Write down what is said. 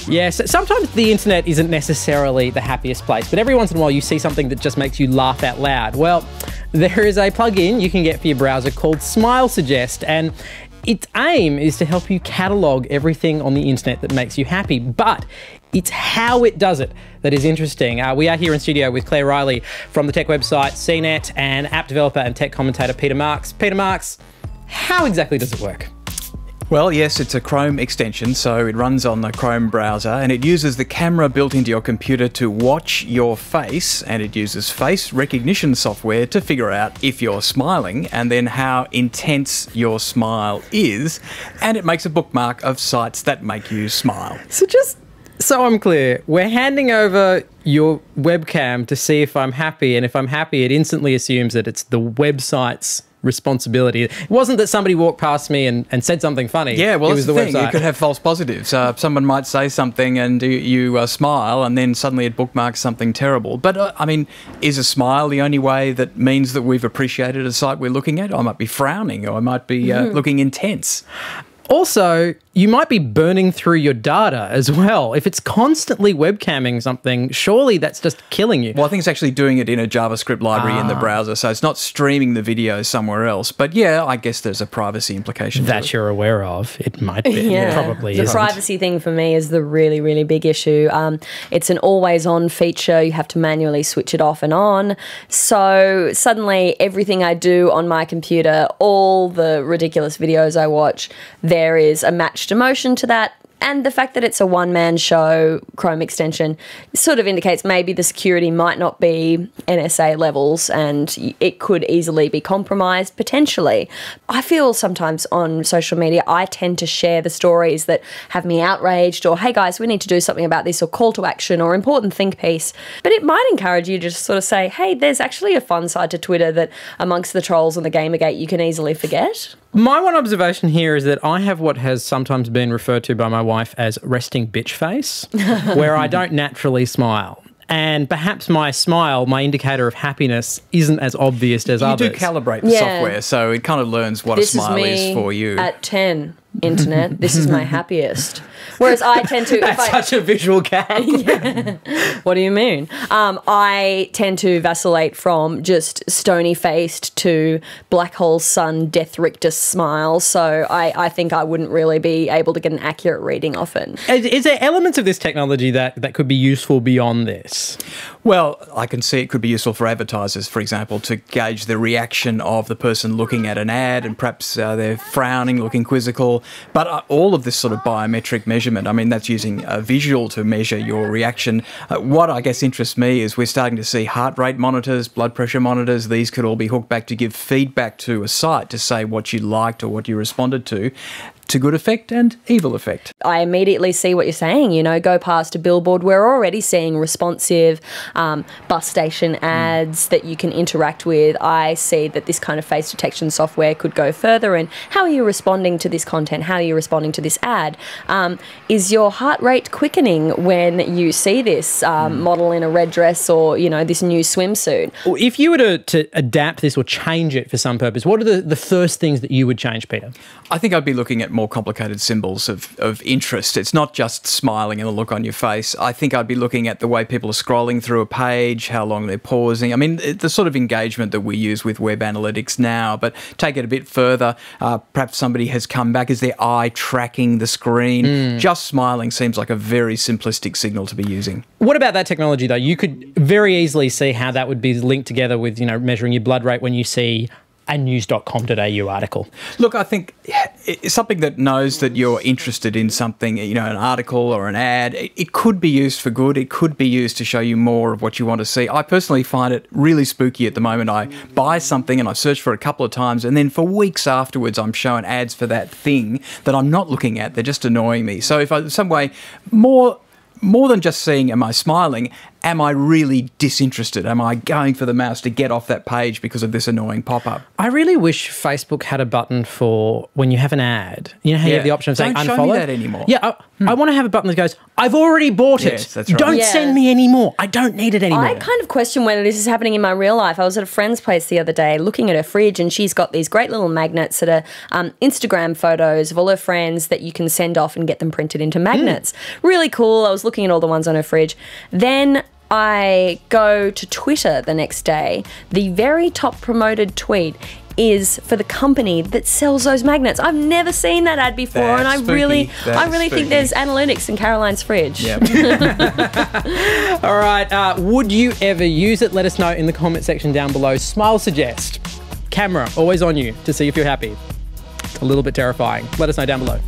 Yes, sometimes the internet isn't necessarily the happiest place, but every once in a while you see something that just makes you laugh out loud. Well, there is a plugin you can get for your browser called Smile Suggest, and its aim is to help you catalogue everything on the internet that makes you happy, but it's how it does it that is interesting. We are here in studio with Claire Riley from the tech website CNET and app developer and tech commentator Peter Marks. Peter Marks, how exactly does it work? Well, yes, it's a Chrome extension, so it runs on the Chrome browser, and it uses the camera built into your computer to watch your face, and it uses face recognition software to figure out if you're smiling and then how intense your smile is, and it makes a bookmark of sites that make you smile. So just so I'm clear, we're handing over your webcam to see if I'm happy, and if I'm happy, it instantly assumes that it's the website's responsibility. It wasn't that somebody walked past me and said something funny. Yeah, well, it that's was the thing. website. You could have false positives. Someone might say something and you smile, and then suddenly it bookmarks something terrible. But, I mean, is a smile the only way that means that we've appreciated a site we're looking at? I might be frowning, or I might be looking intense. Also, you might be burning through your data as well. If it's constantly webcamming something, surely that's just killing you. Well, I think it's actually doing it in a JavaScript library in the browser, so it's not streaming the video somewhere else. But yeah, I guess there's a privacy implication that you're aware of. It might be. Yeah. Probably the isn't. privacy thing for me is the really, really big issue. It's an always-on feature. You have to manually switch it off and on. So suddenly everything I do on my computer, all the ridiculous videos I watch, there is a matched emotion to that. And the fact that it's a one-man show Chrome extension sort of indicates maybe the security might not be NSA levels and it could easily be compromised, potentially. I feel sometimes on social media I tend to share the stories that have me outraged, or, hey guys, we need to do something about this, or call to action, or important think piece. But it might encourage you to just sort of say, hey, there's actually a fun side to Twitter that amongst the trolls and the Gamergate you can easily forget. My one observation here is that I have what has sometimes been referred to by my wife as resting bitch face, where I don't naturally smile. And perhaps my smile, my indicator of happiness, isn't as obvious as others. You do calibrate the software, so it kind of learns what a smile is for you. At 10, internet, this is my happiest. Whereas I tend to... That's such a visual gag. Yeah. What do you mean? I tend to vacillate from just stony-faced to black hole sun, death rictus smile, so I think I wouldn't really be able to get an accurate reading often. Is there elements of this technology that could be useful beyond this? Well, I can see it could be useful for advertisers, for example, to gauge the reaction of the person looking at an ad, and perhaps they're frowning, looking quizzical. But all of this sort of biometric measurement, I mean, that's using a visual to measure your reaction. What I guess interests me is we're starting to see heart rate monitors, blood pressure monitors. These could all be hooked back to give feedback to a site to say what you liked or what you responded to good effect and evil effect. I immediately see what you're saying. You know, go past a billboard, we're already seeing responsive bus station ads that you can interact with. I see that this kind of face detection software could go further in how are you responding to this content, how are you responding to this ad. Is your heart rate quickening when you see this model in a red dress, or, you know, this new swimsuit? If you were to adapt this or change it for some purpose, what are the first things that you would change, Peter? I think I'd be looking at more complicated symbols of interest. It's not just smiling and the look on your face. I think I'd be looking at the way people are scrolling through a page, how long they're pausing. I mean, the sort of engagement that we use with web analytics now, but take it a bit further. Perhaps somebody has come back. Is their eye tracking the screen? Just smiling seems like a very simplistic signal to be using. What about that technology, though? You could very easily see how that would be linked together with, you know, measuring your blood rate when you see a news.com.au article. Look, I think it's something that knows that you're interested in something, you know, an article or an ad. It could be used for good. It could be used to show you more of what you want to see. I personally find it really spooky at the moment. I buy something and I search for it a couple of times, and then for weeks afterwards I'm shown ads for that thing that I'm not looking at. They're just annoying me. So if I, some way, more than just seeing am I smiling, am I really disinterested? Am I going for the mouse to get off that page because of this annoying pop-up? I really wish Facebook had a button for when you have an ad. You know how you have the option of saying Don't unfollow? show me that anymore. Yeah, I want to have a button that goes, I've already bought it. Yes, that's right. Don't Yeah. send me any more. I don't need it anymore. I kind of question whether this is happening in my real life. I was at a friend's place the other day looking at her fridge, and she's got these great little magnets that are Instagram photos of all her friends that you can send off and get them printed into magnets. Really cool. I was looking at all the ones on her fridge. Then I go to Twitter the next day. The very top promoted tweet is for the company that sells those magnets. I've never seen that ad before, and I That's really spooky. think there's analytics in Caroline's fridge. Yeah. All right. Would you ever use it? Let us know in the comment section down below. Smile Suggest. Camera always on you to see if you're happy. It's a little bit terrifying. Let us know down below.